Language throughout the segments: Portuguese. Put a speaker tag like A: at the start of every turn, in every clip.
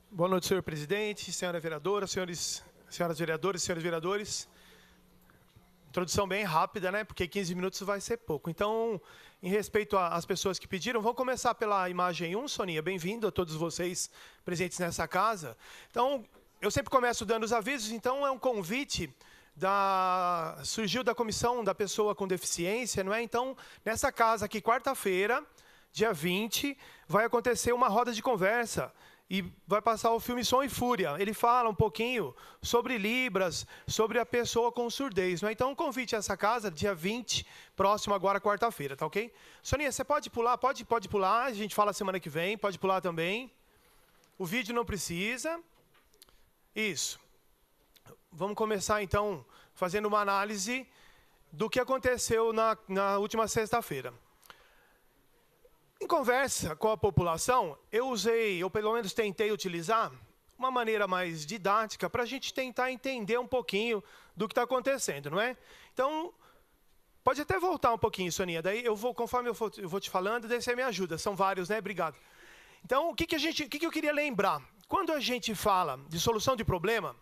A: Boa noite, senhor presidente, senhora vereadora, senhoras vereadoras, senhores vereadores. Introdução bem rápida, né? Porque 15 minutos vai ser pouco. Então, em respeito às pessoas que pediram, vamos começar pela imagem 1, Soninha. Bem-vindo a todos vocês presentes nessa casa. Então, eu sempre começo dando os avisos, então é um convite surgiu da comissão da pessoa com deficiência, não é? Então, nessa casa aqui, quarta-feira, dia 20, vai acontecer uma roda de conversa e vai passar o filme Som e Fúria. Ele fala um pouquinho sobre Libras, sobre a pessoa com surdez, não é? Então, um convite a essa casa, dia 20, próximo agora, quarta-feira, tá ok? Soninha, você pode pular? Pode pular, a gente fala semana que vem, pode pular também. O vídeo não precisa. Isso. Vamos começar, então, fazendo uma análise do que aconteceu na última sexta-feira. Em conversa com a população, eu pelo menos tentei utilizar uma maneira mais didática para a gente tentar entender um pouquinho do que está acontecendo, não é? Então, pode até voltar um pouquinho, Soninha, daí conforme eu vou te falando, daí você me ajuda, são vários, né? Obrigado. Então, o que eu queria lembrar? Quando a gente fala de solução de problema,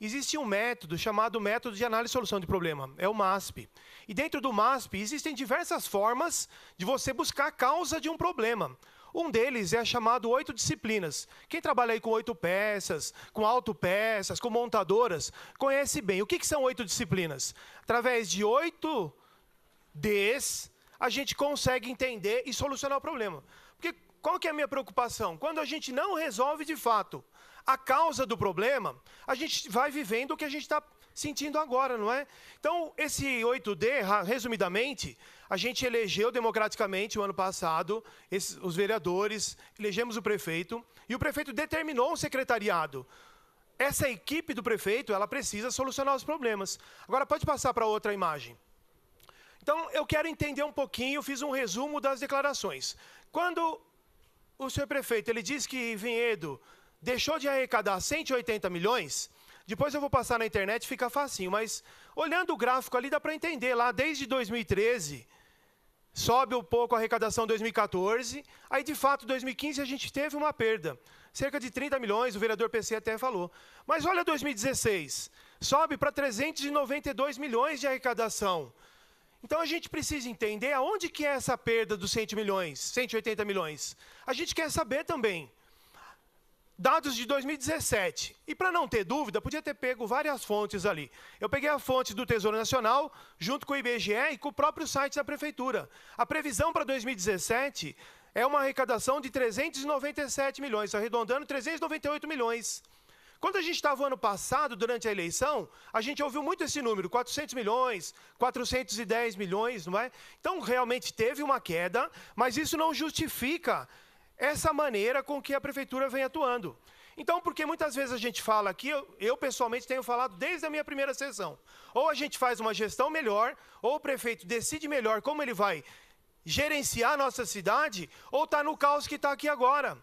A: existe um método chamado método de análise e solução de problema, é o MASP. E dentro do MASP existem diversas formas de você buscar a causa de um problema. Um deles é chamado 8 disciplinas. Quem trabalha aí com 8 peças, com autopeças, com montadoras, conhece bem. O que são 8 disciplinas? Através de 8 Ds, a gente consegue entender e solucionar o problema. Porque qual que é a minha preocupação? Quando a gente não resolve de fato a causa do problema, a gente vai vivendo o que a gente está sentindo agora, não é? Então, esse 8D, resumidamente, a gente elegeu democraticamente o ano passado os vereadores, elegemos o prefeito, e o prefeito determinou um secretariado. Essa equipe do prefeito, ela precisa solucionar os problemas. Agora, pode passar para outra imagem. Então, eu quero entender um pouquinho, fiz um resumo das declarações. Quando o senhor prefeito, ele diz que Vinhedo deixou de arrecadar 180 milhões, depois eu vou passar na internet e fica facinho, mas olhando o gráfico ali dá para entender, lá desde 2013, sobe um pouco a arrecadação em 2014, aí de fato 2015 a gente teve uma perda, cerca de 30 milhões, o vereador PC até falou. Mas olha 2016, sobe para 392 milhões de arrecadação. Então a gente precisa entender aonde que é essa perda dos 180 milhões. A gente quer saber também. Dados de 2017. E para não ter dúvida, podia ter pego várias fontes ali. Eu peguei a fonte do Tesouro Nacional, junto com o IBGE e com o próprio site da Prefeitura. A previsão para 2017 é uma arrecadação de 397 milhões, arredondando 398 milhões. Quando a gente estava ano passado, durante a eleição, a gente ouviu muito esse número, 400 milhões, 410 milhões, não é? Então, realmente teve uma queda, mas isso não justifica essa maneira com que a prefeitura vem atuando. Então, porque muitas vezes a gente fala aqui, eu pessoalmente tenho falado desde a minha primeira sessão, ou a gente faz uma gestão melhor, ou o prefeito decide melhor como ele vai gerenciar a nossa cidade, ou está no caos que está aqui agora.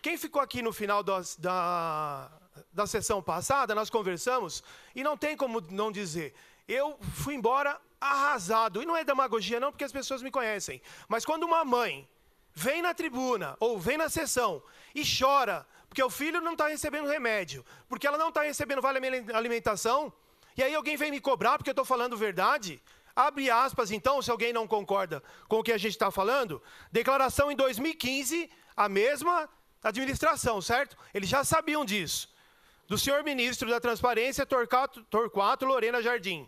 A: Quem ficou aqui no final da sessão passada, nós conversamos, e não tem como não dizer, eu fui embora arrasado, e não é demagogia não, porque as pessoas me conhecem, mas quando uma mãe vem na tribuna, ou vem na sessão, e chora, porque o filho não está recebendo remédio, porque ela não está recebendo vale alimentação, e aí alguém vem me cobrar porque eu estou falando verdade, abre aspas então, se alguém não concorda com o que a gente está falando, declaração em 2015, a mesma administração, certo? Eles já sabiam disso. Do senhor ministro da Transparência, Torquato Lorena Jardim.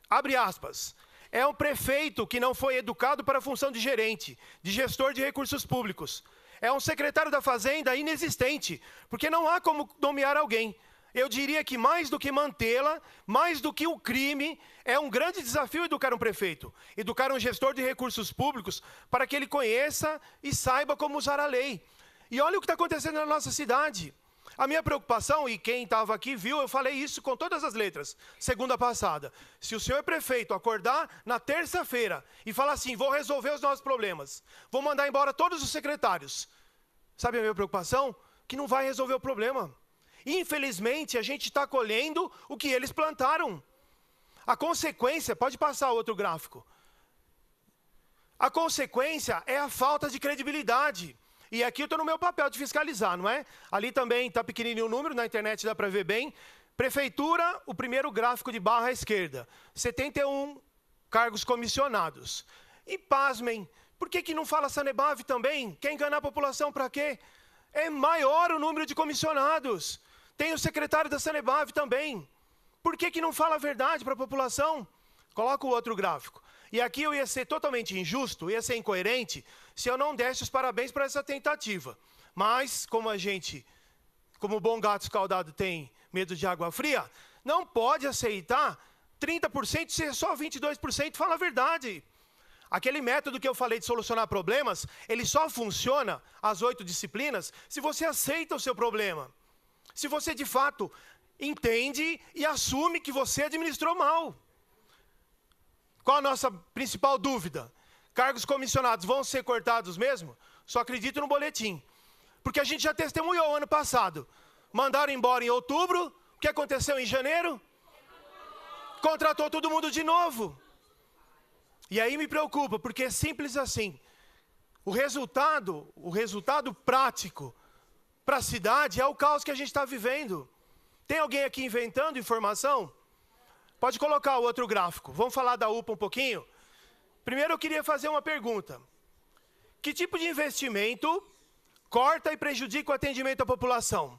A: Abre aspas. É um prefeito que não foi educado para a função de gerente, de gestor de recursos públicos. É um secretário da Fazenda inexistente, porque não há como nomear alguém. Eu diria que mais do que mantê-la, mais do que o crime, é um grande desafio educar um prefeito. Educar um gestor de recursos públicos para que ele conheça e saiba como usar a lei. E olha o que está acontecendo na nossa cidade. A minha preocupação, e quem estava aqui viu, eu falei isso com todas as letras, segunda passada. Se o senhor prefeito acordar na terça-feira e falar assim, vou resolver os nossos problemas, vou mandar embora todos os secretários. Sabe a minha preocupação? Que não vai resolver o problema. Infelizmente, a gente está colhendo o que eles plantaram. A consequência, pode passar outro gráfico. A consequência é a falta de credibilidade. E aqui eu estou no meu papel de fiscalizar, não é? Ali também está pequenininho o número, na internet dá para ver bem. Prefeitura, o primeiro gráfico de barra à esquerda. 71 cargos comissionados. E pasmem, por que não fala Sanebave também? Quer enganar a população para quê? É maior o número de comissionados. Tem o secretário da Sanebave também. Por que não fala a verdade para a população? Coloca o outro gráfico. E aqui eu ia ser totalmente injusto, ia ser incoerente, se eu não desse os parabéns para essa tentativa. Mas, como bom gato escaldado tem medo de água fria, não pode aceitar 30% ser só 22% fala a verdade. Aquele método que eu falei de solucionar problemas, ele só funciona, as 8 disciplinas, se você aceita o seu problema. Se você, de fato, entende e assume que você administrou mal. Qual a nossa principal dúvida? Cargos comissionados vão ser cortados mesmo? Só acredito no boletim. Porque a gente já testemunhou ano passado. Mandaram embora em outubro, o que aconteceu em janeiro? Contratou todo mundo de novo. E aí me preocupa, porque é simples assim. O resultado prático para a cidade é o caos que a gente está vivendo. Tem alguém aqui inventando informação? Pode colocar o outro gráfico. Vamos falar da UPA um pouquinho? Primeiro eu queria fazer uma pergunta. Que tipo de investimento corta e prejudica o atendimento à população?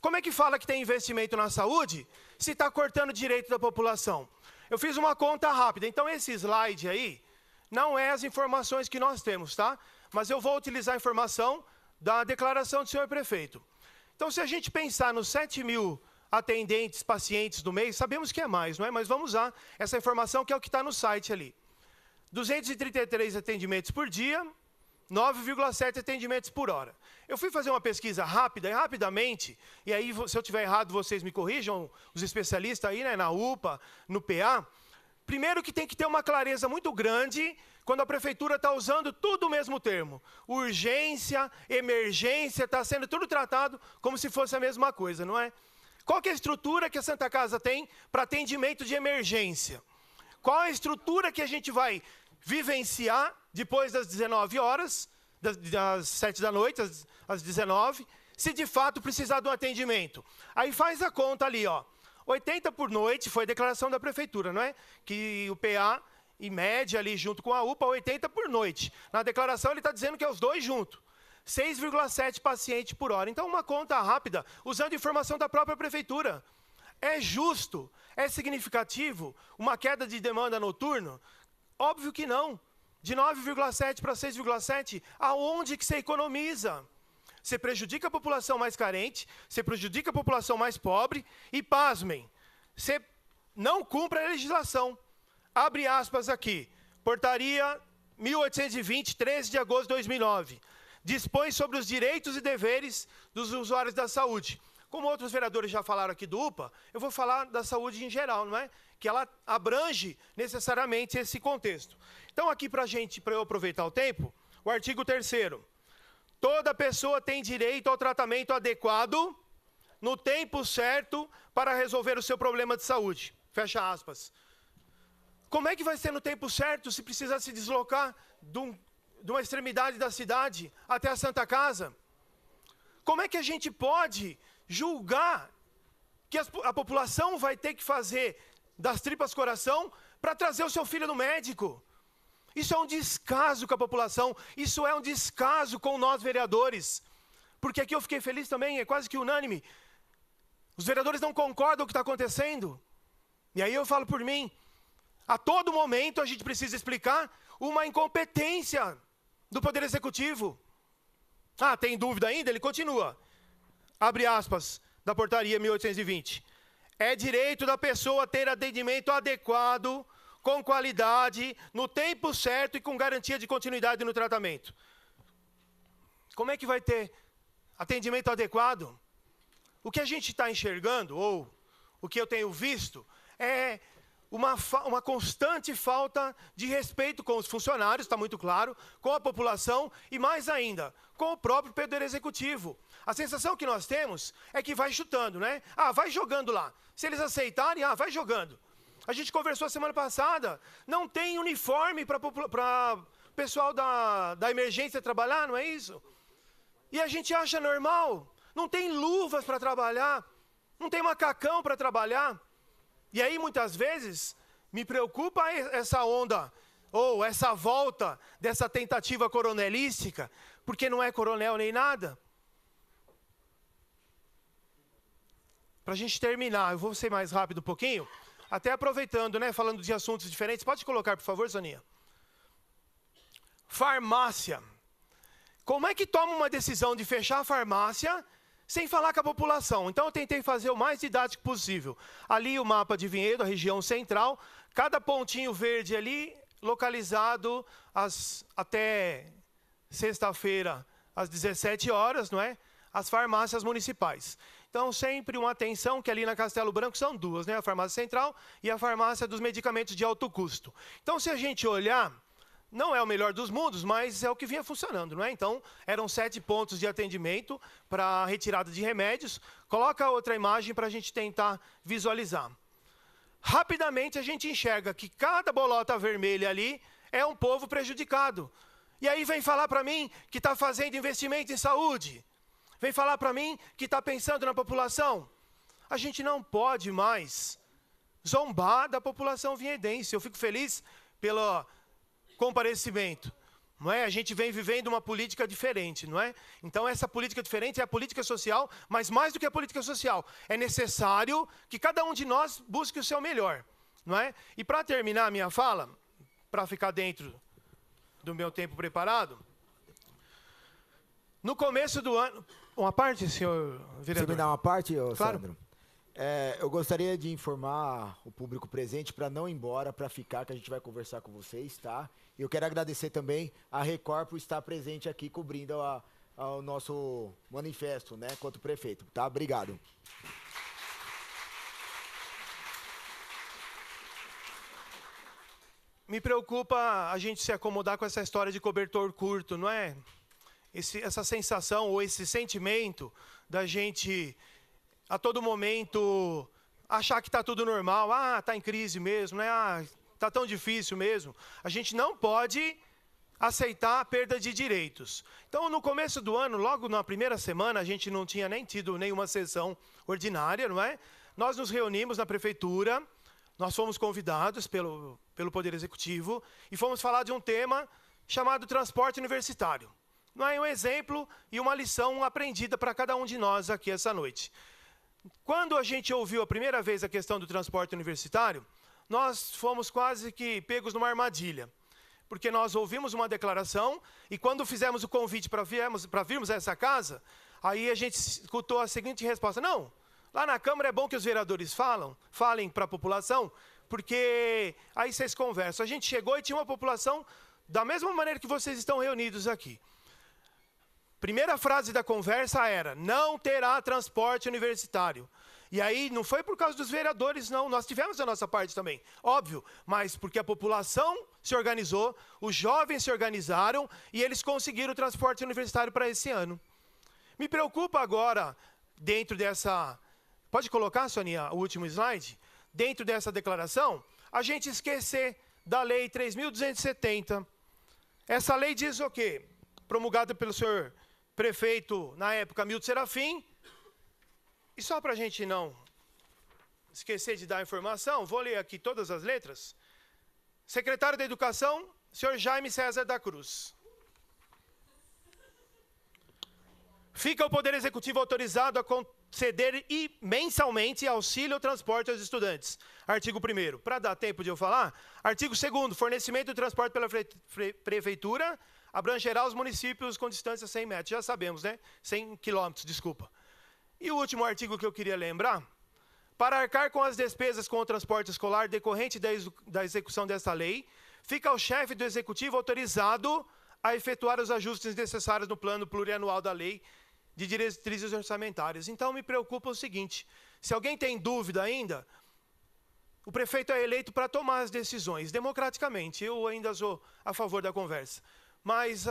A: Como é que fala que tem investimento na saúde se está cortando o direito da população? Eu fiz uma conta rápida. Então esse slide aí não é as informações que nós temos, tá? Mas eu vou utilizar a informação da declaração do senhor prefeito. Então se a gente pensar nos 7 mil atendentes, pacientes do mês, sabemos que é mais, não é? Mas vamos usar essa informação que é o que está no site ali. 233 atendimentos por dia, 9,7 atendimentos por hora. Eu fui fazer uma pesquisa rápida e rapidamente, e aí se eu tiver errado vocês me corrijam, os especialistas aí, né, na UPA, no PA. Primeiro que tem que ter uma clareza muito grande quando a prefeitura está usando tudo o mesmo termo. Urgência, emergência, está sendo tudo tratado como se fosse a mesma coisa, não é? Qual que é a estrutura que a Santa Casa tem para atendimento de emergência? Qual é a estrutura que a gente vai vivenciar depois das 19 horas, das 7 da noite, às 19, se de fato precisar de um atendimento? Aí faz a conta ali, ó. 80 por noite, foi a declaração da prefeitura, não é? Que o PA, em média, ali junto com a UPA, 80 por noite. Na declaração ele está dizendo que é os dois juntos. 6,7 pacientes por hora. Então, uma conta rápida, usando informação da própria prefeitura. É justo? É significativo uma queda de demanda noturno? Óbvio que não. De 9,7 para 6,7, aonde que você economiza? Você prejudica a população mais carente, você prejudica a população mais pobre e, pasmem, você não cumpre a legislação. Abre aspas aqui. Portaria 1820, 13 de agosto de 2009. Dispõe sobre os direitos e deveres dos usuários da saúde. Como outros vereadores já falaram aqui do UPA, eu vou falar da saúde em geral, não é? Que ela abrange necessariamente esse contexto. Então, aqui para eu aproveitar o tempo, o artigo 3º. Toda pessoa tem direito ao tratamento adequado, no tempo certo, para resolver o seu problema de saúde. Fecha aspas. Como é que vai ser no tempo certo se precisar se deslocar de uma extremidade da cidade até a Santa Casa? Como é que a gente pode julgar que a população vai ter que fazer das tripas coração para trazer o seu filho no médico? Isso é um descaso com a população, isso é um descaso com nós vereadores. Porque aqui eu fiquei feliz também, é quase que unânime. Os vereadores não concordam com o que está acontecendo. E aí eu falo por mim, a todo momento a gente precisa explicar uma incompetência do Poder Executivo. Ah, tem dúvida ainda? Ele continua. Abre aspas, da portaria 1820. É direito da pessoa ter atendimento adequado, com qualidade, no tempo certo e com garantia de continuidade no tratamento. Como é que vai ter atendimento adequado? O que a gente está enxergando, ou o que eu tenho visto, é uma constante falta de respeito com os funcionários, está muito claro, com a população e, mais ainda, com o próprio Poder Executivo. A sensação que nós temos é que vai chutando, né? Ah, vai jogando lá. Se eles aceitarem, vai jogando. A gente conversou semana passada, não tem uniforme para o pessoal da emergência trabalhar, não é isso? E a gente acha normal. Não tem luvas para trabalhar. Não tem macacão para trabalhar. E aí, muitas vezes, me preocupa essa onda, ou essa volta dessa tentativa coronelística, porque não é coronel nem nada. Para a gente terminar, eu vou ser mais rápido um pouquinho, até aproveitando, né, falando de assuntos diferentes. Pode colocar, por favor, Soninha? Farmácia. Como é que toma uma decisão de fechar a farmácia sem falar com a população? Então, eu tentei fazer o mais didático possível. Ali, o mapa de Vinhedo, a região central, cada pontinho verde ali, localizado até sexta-feira, às 17 horas, não é? As farmácias municipais. Então, sempre uma atenção, que ali na Castelo Branco são duas, né? A farmácia central e a farmácia dos medicamentos de alto custo. Então, se a gente olhar, não é o melhor dos mundos, mas é o que vinha funcionando, não é? Então, eram 7 pontos de atendimento para retirada de remédios. Coloca outra imagem para a gente tentar visualizar. Rapidamente, a gente enxerga que cada bolota vermelha ali é um povo prejudicado. E aí vem falar para mim que está fazendo investimento em saúde. Vem falar para mim que está pensando na população. A gente não pode mais zombar da população vinhedense. Eu fico feliz pelo comparecimento. Não é? A gente vem vivendo uma política diferente, não é? Então, essa política diferente é a política social, mas mais do que a política social, é necessário que cada um de nós busque o seu melhor, não é? E para terminar a minha fala, para ficar dentro do meu tempo preparado, no começo do ano... Uma parte, senhor vereador?
B: Você me dá uma parte,
A: Claro.
B: Sandro? Eu gostaria de informar o público presente para não ir embora, para ficar, que a gente vai conversar com vocês, tá? E eu quero agradecer também a Record por estar presente aqui, cobrindo o nosso manifesto, né, quanto prefeito, tá? Obrigado.
A: Me preocupa a gente se acomodar com essa história de cobertor curto, não é? Essa sensação ou esse sentimento da gente, a todo momento, achar que está tudo normal. Ah, está em crise mesmo, né? Ah, está tão difícil mesmo. A gente não pode aceitar a perda de direitos. Então, no começo do ano, logo na primeira semana, a gente não tinha nem tido nenhuma sessão ordinária, não é? Nós nos reunimos na prefeitura, nós fomos convidados pelo Poder Executivo e fomos falar de um tema chamado transporte universitário. Não é um exemplo e uma lição aprendida para cada um de nós aqui essa noite. Quando a gente ouviu a primeira vez a questão do transporte universitário, nós fomos quase que pegos numa armadilha. Porque nós ouvimos uma declaração e quando fizemos o convite para virmos a essa casa, aí a gente escutou a seguinte resposta: não, lá na Câmara é bom que os vereadores falem para a população, porque aí vocês conversam. A gente chegou e tinha uma população da mesma maneira que vocês estão reunidos aqui. Primeira frase da conversa era: não terá transporte universitário. E aí não foi por causa dos vereadores, não. Nós tivemos a nossa parte também, óbvio. Mas porque a população se organizou, os jovens se organizaram e eles conseguiram o transporte universitário para esse ano. Me preocupa agora, dentro dessa... Pode colocar, Soninha, o último slide? Dentro dessa declaração, a gente esquecer da Lei 3.270. Essa lei diz o quê? Promulgada pelo senhor prefeito, na época, Milton Serafim. E só para a gente não esquecer de dar a informação, vou ler aqui todas as letras. Secretário da Educação, senhor Jaime César da Cruz. Fica o Poder Executivo autorizado a conceder mensalmente auxílio ao transporte aos estudantes. Artigo 1º. Para dar tempo de eu falar, artigo 2º. Fornecimento do transporte pela prefeitura abrangerá os municípios com distância 100 metros. Já sabemos, né? 100 quilômetros, desculpa. E o último artigo que eu queria lembrar: para arcar com as despesas com o transporte escolar decorrente da execução desta lei, fica ao chefe do Executivo autorizado a efetuar os ajustes necessários no plano plurianual da lei de diretrizes orçamentárias. Então, me preocupa o seguinte: se alguém tem dúvida ainda, o prefeito é eleito para tomar as decisões democraticamente. Eu ainda sou a favor da conversa. Mas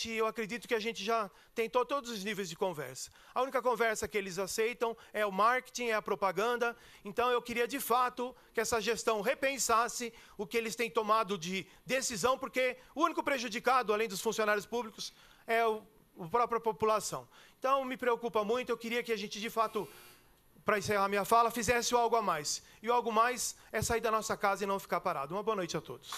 A: eu acredito que a gente já tentou todos os níveis de conversa. A única conversa que eles aceitam é o marketing, é a propaganda. Então, eu queria, de fato, que essa gestão repensasse o que eles têm tomado de decisão, porque o único prejudicado, além dos funcionários públicos, é a própria população. Então, me preocupa muito, eu queria que a gente, de fato, para encerrar minha fala, fizesse o algo a mais. E o algo mais é sair da nossa casa e não ficar parado. Uma boa noite a todos.